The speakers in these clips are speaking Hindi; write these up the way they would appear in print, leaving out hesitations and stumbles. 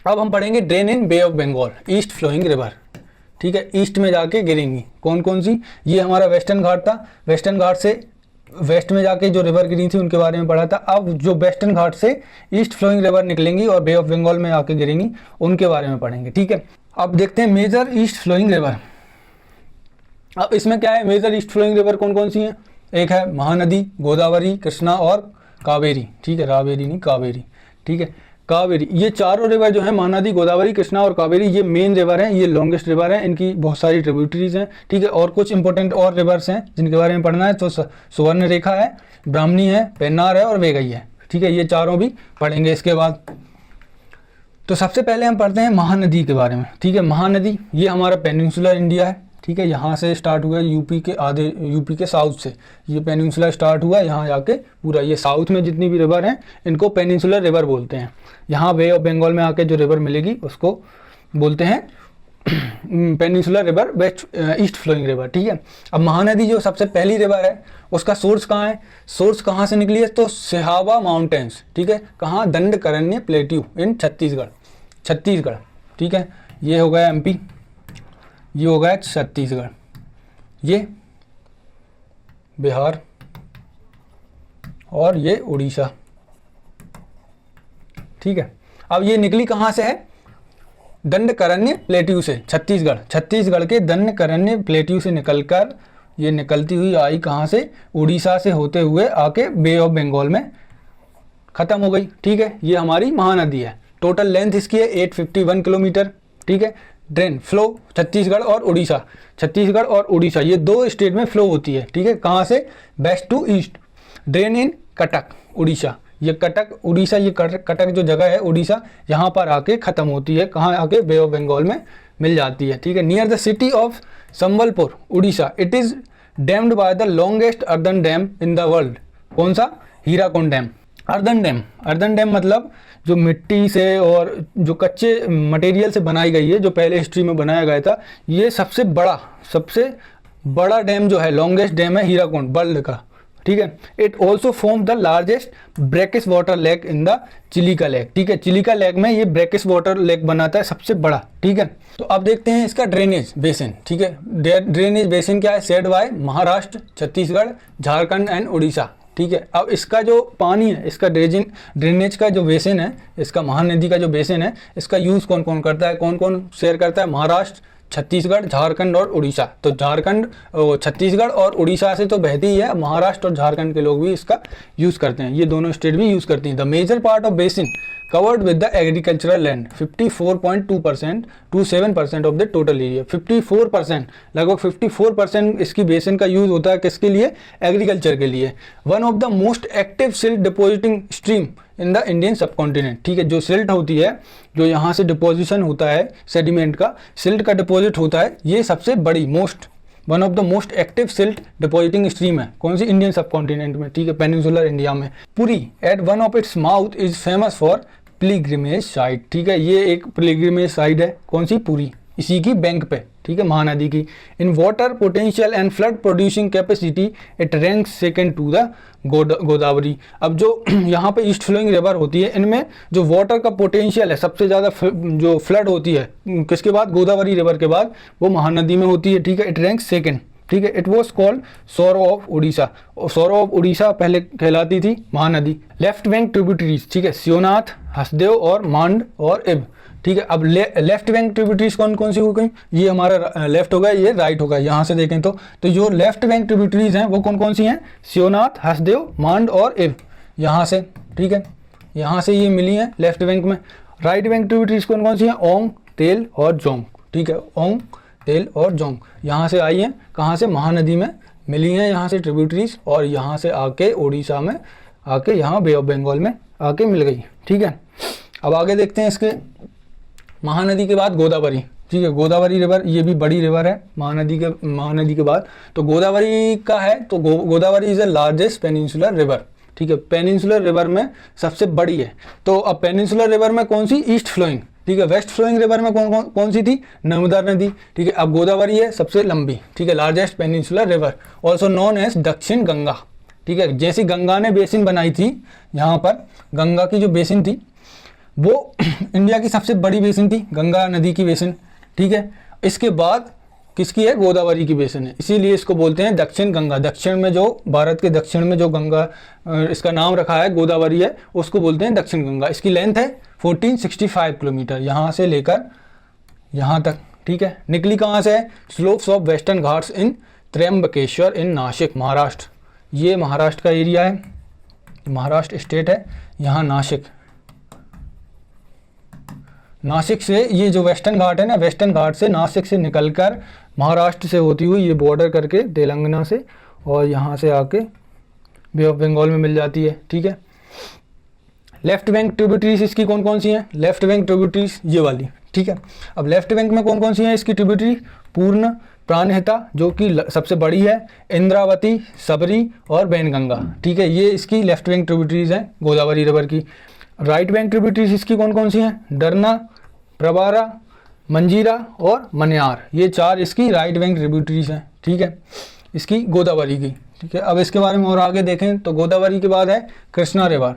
अब हम पढ़ेंगे drain in Bay of Bengal, east flowing river, ठीक है, ईस्ट में जाके गिरेंगी। कौन कौन सी? ये हमारा वेस्टर्न घाट था, वेस्टर्न घाट से वेस्ट में जाके जो रिवर गिरी थी उनके बारे में पढ़ा था। अब जो वेस्टर्न घाट से ईस्ट फ्लोइंग रिवर निकलेंगी और बे ऑफ बंगाल में आके गिरेंगी उनके बारे में पढ़ेंगे, ठीक है। अब देखते हैं मेजर ईस्ट फ्लोइंग रिवर। अब इसमें क्या है, मेजर ईस्ट फ्लोइंग रिवर कौन कौन सी हैं? एक है महानदी, गोदावरी, कृष्णा और कावेरी, ठीक है, रावेरी नहीं कावेरी, ठीक है, कावेरी। ये चारों रिवर जो है महानदी, गोदावरी, कृष्णा और कावेरी, ये मेन रिवर हैं, ये लॉन्गेस्ट रिवर हैं, इनकी बहुत सारी ट्रिब्यूटरीज हैं, ठीक है। और कुछ इंपॉर्टेंट और रिवर्स हैं जिनके बारे में पढ़ना है, तो सुवर्ण रेखा है, ब्राह्मणी है, पेन्नार है और वेगई है, ठीक है, ये चारों भी पढ़ेंगे इसके बाद। तो सबसे पहले हम पढ़ते हैं महानदी के बारे में, ठीक है। महानदी ये हमारा पेनिनसुलर इंडिया है, ठीक है, यहाँ से स्टार्ट हुआ यूपी के आधे, यूपी के साउथ से ये पेनिनसुला स्टार्ट हुआ, यहाँ जाके पूरा ये साउथ में जितनी भी रिवर हैं इनको पेनिनसुलर रिवर बोलते हैं। यहाँ बे ऑफ बंगाल में आके जो रिवर मिलेगी उसको बोलते हैं peninsular river, west east flowing river, ठीक है। अब महानदी जो सबसे पहली रिवर है उसका सोर्स कहाँ है? सोर्स कहाँ से निकली है? तो सिहावा माउंटेन्स, ठीक है, कहाँ? दंडकारण्य प्लेट्यू इन छत्तीसगढ़, छत्तीसगढ़, ठीक है। ये हो गया एमपी, ये हो गया छत्तीसगढ़, ये बिहार और ये उड़ीसा, ठीक है। अब ये निकली कहाँ से है? दंडकारण्य प्लेट्यू से, छत्तीसगढ़, छत्तीसगढ़ के दंडकारण्य प्लेट्यू से निकलकर ये निकलती हुई आई कहाँ से? उड़ीसा से होते हुए आके बे ऑफ बंगाल में ख़त्म हो गई, ठीक है। ये हमारी महानदी है, टोटल लेंथ इसकी है 851 किलोमीटर, ठीक है। ड्रेन फ्लो छत्तीसगढ़ और उड़ीसा, छत्तीसगढ़ और उड़ीसा ये दो स्टेट में फ्लो होती है, ठीक है। कहाँ से? West to east. Drain in Cuttack, Orissa, ये कटक उड़ीसा, ये कटक जो जगह है उड़ीसा, यहाँ पर आके ख़त्म होती है, कहाँ आके? बे ऑफ बंगाल में मिल जाती है, ठीक है। Near the city of Sambalpur, Orissa, it is dammed by the longest earthen dam in the world. कौन सा? Hirakud dam. Earthen dam, earthen dam मतलब जो मिट्टी से और जो कच्चे मटेरियल से बनाई गई है, जो पहले हिस्ट्री में बनाया गया था, ये सबसे बड़ा डैम जो है, लॉन्गेस्ट डैम है हीराकुंड वर्ल्ड का, ठीक है। It also form the largest brackish water lake in the Chilika lake, ठीक है, चिलिका लेक में ये ब्रैकिश वाटर लेक बनाता है सबसे बड़ा, ठीक है। तो अब देखते हैं इसका ड्रेनेज बेसिन, ठीक है। ड्रेनेज बेसिन क्या है? Said bye Maharashtra, Chhattisgarh, Jharkhand and Orissa, ठीक है। अब इसका जो पानी है, इसका ड्रेनेज का जो बेसिन है, इसका महानदी का जो बेसिन है, इसका यूज़ कौन कौन करता है, कौन कौन शेयर करता है? महाराष्ट्र, छत्तीसगढ़, झारखंड और उड़ीसा। तो झारखंड, छत्तीसगढ़ और उड़ीसा से तो बहती ही है, महाराष्ट्र और झारखंड के लोग भी इसका यूज़ करते हैं, ये दोनों स्टेट भी यूज़ करती हैं। The major part of basin covered with the agricultural land, 54.2% to 7% of the total area. 54%, लगभग 54% इसकी बेसिन का यूज़ होता है किसके लिए? एग्रीकल्चर के लिए। One of the most active silt depositing stream in the Indian सब कॉन्टिनेंट, ठीक है। जो सिल्ट होती है, जो यहाँ से डिपोजिशन होता है सेडिमेंट का, सिल्ट का डिपॉजिट होता है, ये सबसे बड़ी one of the most active silt depositing stream है। कौन सी? इंडियन सब कॉन्टिनेंट में, ठीक है, पेनिनसुलर इंडिया में। Puri at one of its mouth is famous for pilgrimage site, ठीक है, ये एक पिलग्रिमेज साइट है। कौन सी? पुरी, इसी की बैंक पे, ठीक है, महानदी की। In water potential and flood producing capacity it ranks second to the Godavari. अब जो यहाँ पे ईस्ट फ्लोइंग रिवर होती है, इनमें जो वाटर का पोटेंशियल है, सबसे ज़्यादा जो फ्लड होती है किसके बाद? गोदावरी रिवर के बाद, वो महानदी में होती है, ठीक है। इट रैंक्स सेकंड, ठीक है। इट वॉज कॉल्ड सोरो ऑफ उड़ीसा, सोरो ऑफ उड़ीसा पहले कहलाती थी महानदी। लेफ्ट बैंक ट्रिब्यूटरीज, ठीक है, शिवनाथ, हसदेव और मांड और इब, ठीक है। अब लेफ्ट बैंक ट्रिब्यूटरीज कौन कौन सी हो गई? ये हमारा लेफ्ट होगा, ये राइट होगा, यहाँ से देखें तो जो लेफ्ट बैंक ट्रिब्यूटरीज हैं वो कौन कौन सी हैं? शिवनाथ, हसदेव, मांड और इब, यहाँ से, ठीक है, यहाँ से ये मिली हैं लेफ्ट बैंक में। राइट बैंक ट्रिब्यूटरीज कौन कौन सी हैं? ओंग, तेल और जोंग, ठीक है, ओंग, तेल और जोंग, यहाँ से आई हैं, कहाँ से? महानदी में मिली हैं यहाँ से ट्रिब्यूटरीज, और यहाँ से आके उड़ीसा में आके यहाँ बे ऑफ बंगाल में आके मिल गई, ठीक है। अब आगे देखते हैं इसके महानदी के बाद गोदावरी, ठीक है। गोदावरी रिवर ये भी बड़ी रिवर है महानदी के बाद। तो गोदावरी का है, तो Godavari is the largest peninsular river, ठीक है, पेनिनसुलर रिवर में सबसे बड़ी है। तो अब पेनिनसुलर रिवर में कौन सी? ईस्ट फ्लोइंग, ठीक है। वेस्ट फ्लोइंग रिवर में कौन सी थी? नर्मदा नदी, ठीक है। अब गोदावरी है सबसे लंबी, ठीक है, largest peninsular river, also known as Dakshin Ganga, ठीक है। जैसी गंगा ने बेसिन बनाई थी, यहाँ पर गंगा की जो बेसिन थी वो इंडिया की सबसे बड़ी बेसिन थी, गंगा नदी की बेसिन, ठीक है। इसके बाद किसकी है, गोदावरी की बेसिन है, इसीलिए इसको बोलते हैं दक्षिण गंगा। दक्षिण में जो, भारत के दक्षिण में जो गंगा, इसका नाम रखा है गोदावरी है, उसको बोलते हैं दक्षिण गंगा। इसकी लेंथ है 1465 किलोमीटर, यहाँ से लेकर यहाँ तक, ठीक है। निकली कहाँ से है, स्लोप्स ऑफ वेस्टर्न घाट्स इन त्र्यंबकेश्वर इन नासिक, महाराष्ट्र। ये महाराष्ट्र का एरिया है, महाराष्ट्र स्टेट है, यहाँ नासिक से ये जो वेस्टर्न घाट है ना, वेस्टर्न घाट से नासिक से निकलकर महाराष्ट्र से होती हुई ये बॉर्डर करके तेलंगाना से, और यहाँ से आके बे ऑफ बंगाल में मिल जाती है, ठीक है। लेफ्ट बैंक ट्रिब्यूटरीज इसकी कौन कौन सी हैं, लेफ्ट बैंक ट्रिब्यूटरीज ये वाली, ठीक है। अब लेफ्ट बैंक में कौन कौन सी हैं इसकी ट्रिब्यूटरी, पूर्ण, प्राणहिता जो कि सबसे बड़ी है, इंद्रावती, सबरी और बैनगंगा, ठीक है। ये इसकी लेफ्ट बैंक ट्रिब्यूटरीज हैं गोदावरी रिवर की। राइट बैंक ट्रिब्यूटरीज इसकी कौन कौन सी हैं, डरना, प्रवारा, मंजीरा और मन्यार, ये 4 इसकी राइट बैंक ट्रिब्यूटरीज हैं, ठीक है, इसकी गोदावरी की, ठीक है। अब इसके बारे में और आगे देखें तो गोदावरी के बाद है कृष्णा रिवर।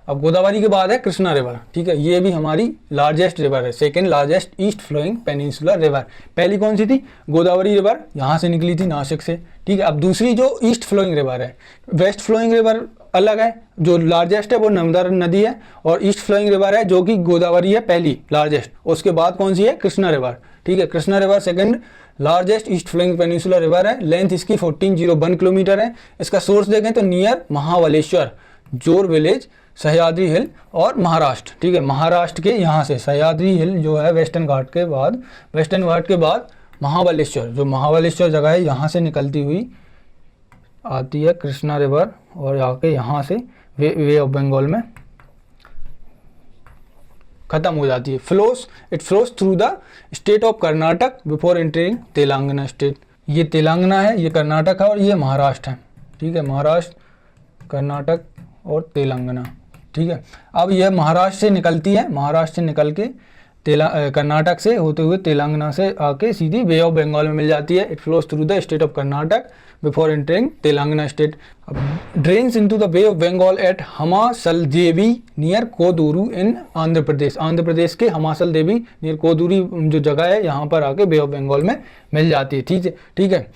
अब गोदावरी के बाद है कृष्णा रिवर, ठीक है। ये भी हमारी लार्जेस्ट रिवर है, second largest east flowing peninsular river. पहली कौन सी थी, गोदावरी रिवर, यहाँ से निकली थी नासिक से, ठीक है। अब दूसरी जो ईस्ट फ्लोइंग रिवर है, वेस्ट फ्लोइंग रिवर अलग है, जो लार्जेस्ट है वो नर्मदा नदी है, और ईस्ट फ्लोइंग रिवर है जो कि गोदावरी है पहली लार्जेस्ट, उसके बाद कौन सी है, कृष्णा रिवर, ठीक है। Krishna river second largest east flowing peninsular river है, लेंथ इसकी 1401 किलोमीटर है। इसका सोर्स देखें तो नियर महाबलेश्वर, जोर विलेज, सह्याद्री हिल और महाराष्ट्र, ठीक है। महाराष्ट्र के यहाँ से सह्याद्री हिल जो है वेस्टर्न घाट के बाद महाबलेश्वर, जो महाबलेश्वर जगह है, यहाँ से निकलती हुई आती है कृष्णा रिवर, और आके यहाँ से वे ऑफ बंगाल में खत्म हो जाती है। It flows through the state of Karnataka before entering Telangana state. ये तेलंगाना है, ये कर्नाटक है और ये महाराष्ट्र है, ठीक है। महाराष्ट्र, कर्नाटक और तेलंगाना, ठीक है। अब यह महाराष्ट्र से निकलती है, महाराष्ट्र से निकल के कर्नाटक से होते हुए तेलंगाना से आके सीधी बे ऑफ बंगाल में मिल जाती है। It flows through the state of Karnataka before entering Telangana state. Drains into the bay of Bengal at Hamsaladeevi near Koduru in Andhra Pradesh. Andhra Pradesh के हमासल देवी नियर कोदूरी जो जगह है, यहाँ पर आके बे ऑफ बंगाल में मिल जाती है, ठीक है।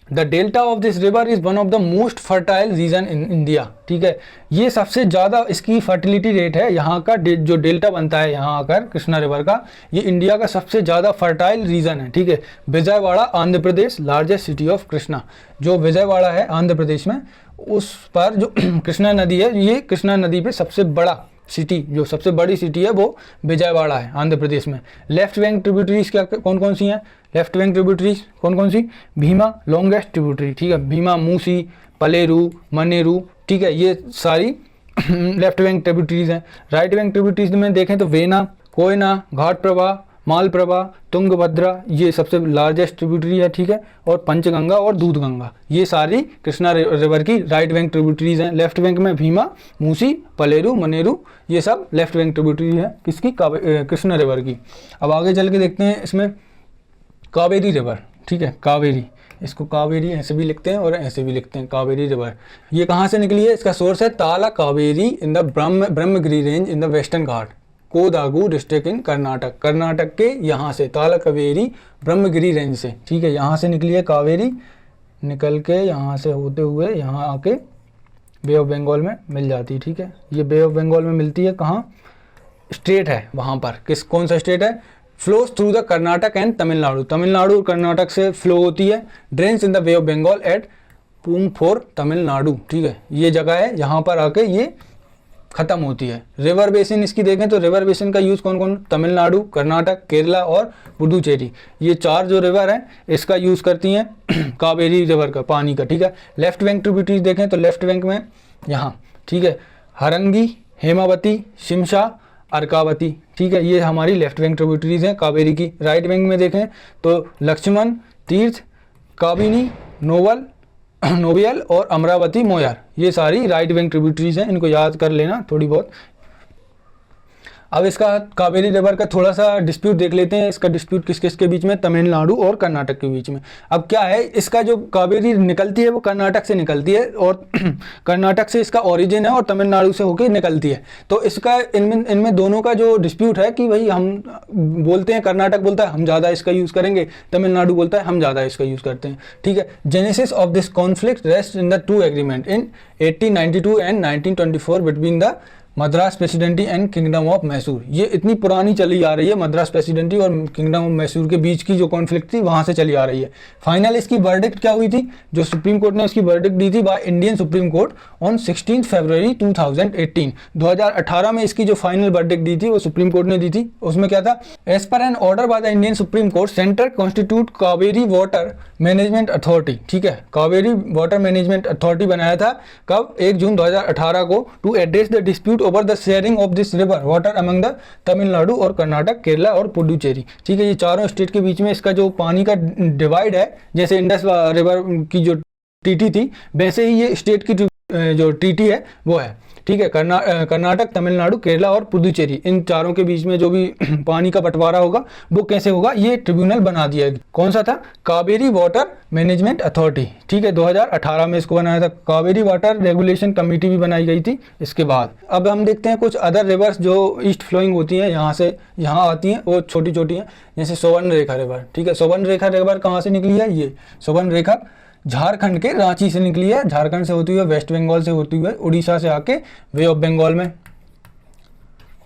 The delta of this river is one of the most fertile reason in India, ठीक है। ये सबसे ज़्यादा इसकी फर्टिलिटी रेट है, यहाँ का जो डेल्टा बनता है यहाँ आकर कृष्णा रिवर का, ये इंडिया का सबसे ज़्यादा फर्टाइल रीजन है, ठीक है। Vijayawada Andhra Pradesh, largest city of Krishna, जो विजयवाड़ा है आंध्र प्रदेश में, उस पर जो कृष्णा नदी है, ये कृष्णा नदी पे सबसे बड़ा सिटी, जो सबसे बड़ी सिटी है वो विजयवाड़ा है आंध्र प्रदेश में। लेफ्ट बैंक ट्रिब्यूटरीज क्या कौन कौन सी हैं, लेफ्ट बैंक ट्रिब्यूटरीज कौन कौन सी, भीमा लॉन्गेस्ट ट्रिब्यूटरी, ठीक है। भीमा, मूसी, पलेरू, मनेरू, ठीक है, ये सारी लेफ्ट बैंक ट्रिब्यूटरीज हैं। राइट बैंक ट्रिब्यूटरीज में देखें तो वेना, कोयना, घाटप्रभा, मालप्रभा, तुंगभद्रा, ये सबसे लार्जेस्ट ट्रिब्यूटरी है, ठीक है। और पंचगंगा और दूधगंगा, ये सारी कृष्णा रिवर की राइट बैंक ट्रिब्यूटरीज हैं। लेफ्ट बैंक में भीमा, मूसी, पलेरू, मनेरू, ये सब लेफ्ट बैंक ट्रिब्यूटरी है किसकी, कृष्णा रिवर की। अब आगे चल के देखते हैं इसमें कावेरी रिवर, ठीक है। कावेरी, इसको कावेरी ऐसे भी लिखते हैं और ऐसे भी लिखते हैं, कावेरी रिवर। ये कहाँ से निकली है, इसका सोर्स है Talakaveri in the Brahmagiri range in the western Ghat, Kodagu district in Karnataka. Karnataka के यहाँ से ताला कावेरी ब्रह्मगिरी रेंज से, ठीक है, यहाँ से निकली है कावेरी, निकल के यहाँ से होते हुए यहाँ आके बे ऑफ बंगाल में मिल जाती है, ठीक है। ये बे ऑफ बंगाल में मिलती है, कहाँ, स्टेट है वहाँ पर, कौन सा स्टेट है, flows through the Karnataka and Tamil Nadu, Tamil Nadu और कर्नाटक से फ्लो होती है। Drains in the bay of Bengal at Poompuhar Tamil Nadu, ठीक है, ये जगह है, यहाँ पर आके ये खत्म होती है। रिवर बेसिन इसकी देखें तो रिवर बेसिन का यूज़ कौन कौन, तमिलनाडु, कर्नाटक, केरला और पुडुचेरी, ये 4 जो रिवर हैं इसका यूज़ करती हैं कावेरी रिवर का पानी का, ठीक है। लेफ्ट बैंक ट्रिब्यूटरीज देखें तो लेफ्ट बैंक में यहाँ, ठीक है, हरंगी, हेमावती, शिमशा, अर्कावती, ठीक है, ये हमारी लेफ्ट बैंक ट्रिब्यूटरीज हैं कावेरी की। राइट बैंक में देखें तो लक्ष्मण, तीर्थ, काबिनी, नोबियल और अमरावती, मोयार, ये सारी राइट बैंक ट्रिब्यूटरीज हैं, इनको याद कर लेना थोड़ी बहुत। अब इसका कावेरी रिवर का थोड़ा सा डिस्प्यूट देख लेते हैं। इसका डिस्प्यूट किस किस के बीच में, तमिलनाडु और कर्नाटक के बीच में। अब क्या है, इसका जो कावेरी निकलती है वो कर्नाटक से निकलती है और कर्नाटक से इसका ओरिजिन है और तमिलनाडु से होकर निकलती है। तो इसका इनमें दोनों का जो डिस्प्यूट है कि भाई हम बोलते हैं, कर्नाटक बोलता है हम ज़्यादा इसका यूज़ करेंगे, तमिलनाडु बोलता है हम ज़्यादा इसका यूज़ करते हैं, ठीक है। Genesis of this conflict rest in the two agreement in 1892 and 1924 between the Madras presidency and kingdom of Mysore. ये इतनी पुरानी चली आ रही है, मद्रास प्रेसिडेंटी और किंगडम ऑफ मैसूर के बीच की जो कॉन्फ्लिक्ट थी वहां से चली आ रही है। फाइनल इसकी वर्डिक्ट क्या हुई थी, जो सुप्रीम कोर्ट ने इसकी वर्डिक्ट दी थी by Indian Supreme court on 16 फरवरी 2018। 2018 में इसकी जो फाइनल वर्डिक्ट दी थी वो सुप्रीम कोर्ट ने दी थी। उसमें क्या था, as per an order by the Indian Supreme Court centre constitute Kaveri water management authority, ठीक है, कावेरी वाटर मैनेजमेंट अथॉरिटी बनाया था कब, 1 जून 2018 को, to address the dispute over the sharing of this river water among the Tamil Nadu और कर्नाटक, केरला और पुडुचेरी, ठीक है। ये चारों स्टेट के बीच में इसका जो पानी का डिवाइड है, जैसे इंडस रिवर की जो ट्रीटी थी वैसे ही ये स्टेट की जो ट्रीटी है वो है, ठीक है। कर्नाटक, तमिलनाडु, केरला और पुडुचेरी, इन चारों के बीच में जो भी पानी का बंटवारा होगा वो कैसे होगा, ये ट्रिब्यूनल बना दिया है। कौन सा था, कावेरी वाटर मैनेजमेंट अथॉरिटी, ठीक है। 2018 में इसको बनाया था। कावेरी वाटर रेगुलेशन कमेटी भी बनाई गई थी इसके बाद। अब हम देखते हैं कुछ अदर रिवर्स जो ईस्ट फ्लोइंग होती हैं, यहाँ से यहाँ आती हैं, वो छोटी छोटी हैं, जैसे सोवन रेखा रिवर, ठीक है। सोवन रेखा रिवर कहाँ से निकली है, ये सोवन रेखा झारखंड के रांची से निकली है। झारखंड से होती हुई वेस्ट बंगाल से होती हुई उड़ीसा से आके वे ऑफ बंगाल में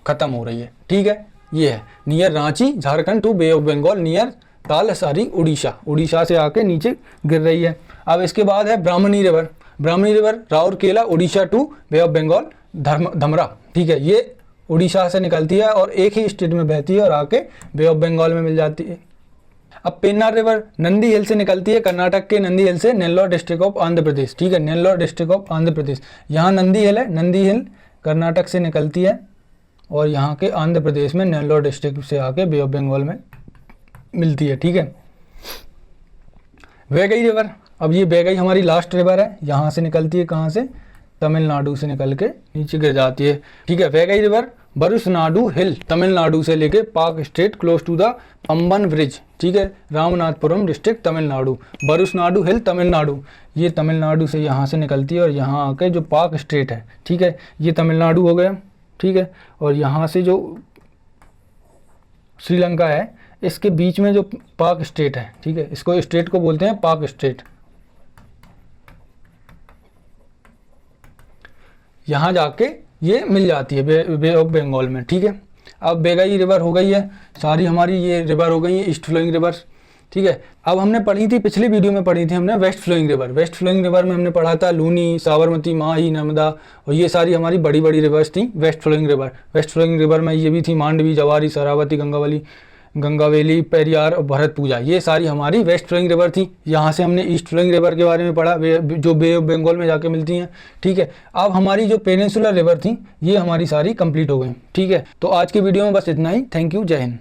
खत्म हो रही है, ठीक है। ये है near Ranchi, Jharkhand to bay of Bengal near Talsari, Orissa से आके नीचे गिर रही है। अब इसके बाद है Brahmani river. Brahmani river Rourkela Orissa to bay of Bengal Dhamra, ठीक है। ये उड़ीसा से निकलती है और एक ही स्टेट में बहती है और आके बे ऑफ बंगाल में मिल जाती है। अब पेन्नार रिवर नंदी हिल से निकलती है, कर्नाटक के नंदी हिल से, नेल्लोर डिस्ट्रिक्ट ऑफ आंध्र प्रदेश, ठीक है, नेल्लोर डिस्ट्रिक्ट ऑफ आंध्र प्रदेश। यहाँ नंदी हिल है, नंदी हिल कर्नाटक से निकलती है और यहाँ के आंध्र प्रदेश में नेल्लोर डिस्ट्रिक्ट से आके बे ऑफ बंगाल में मिलती है, ठीक है। वैगई रिवर, अब ये वैगई हमारी लास्ट रिवर है, यहाँ से निकलती है, कहाँ से, तमिलनाडु से निकल के नीचे गिर जाती है, ठीक है। वैगई रिवर बरुसनाडु हिल तमिलनाडु से लेके Palk strait close to the Pamban bridge, ठीक है, रामनाथपुरम डिस्ट्रिक्ट तमिलनाडु। बरुसनाडु हिल तमिलनाडु, ये तमिलनाडु से यहाँ से निकलती है और यहाँ आके जो पाक स्टेट है, ठीक है, ये तमिलनाडु हो गया, ठीक है। और यहाँ से जो श्रीलंका है इसके बीच में जो पाक स्टेट है, ठीक है, इसको स्टेट को बोलते हैं पाक स्टेट। यहाँ जाके ये मिल जाती है बे ऑफ बंगाल में, ठीक है। अब वैगई रिवर हो गई है, सारी हमारी ये रिवर हो गई है ईस्ट फ्लोइंग रिवर्स, ठीक है। अब हमने पढ़ी थी, पिछली वीडियो में पढ़ी थी हमने west flowing river. West flowing river में हमने पढ़ा था लूनी, साबरमती, माही, नर्मदा और ये सारी हमारी बड़ी बड़ी रिवर्स थी west flowing river. West flowing river में ये भी थी मांडवी, जवारी, शरावती, गंगावेली, पेरियार और भरतपूजा, ये सारी हमारी वेस्ट फ्लोइंग रिवर थी। यहाँ से हमने ईस्ट फ्लोइंग रिवर के बारे में पढ़ा, जो बे ऑफ बंगाल में जाके मिलती हैं, ठीक है। अब हमारी जो पेनिनसुलर रिवर थी ये हमारी सारी कंप्लीट हो गई, ठीक है। तो आज की वीडियो में बस इतना ही। थैंक यू, जय हिंद।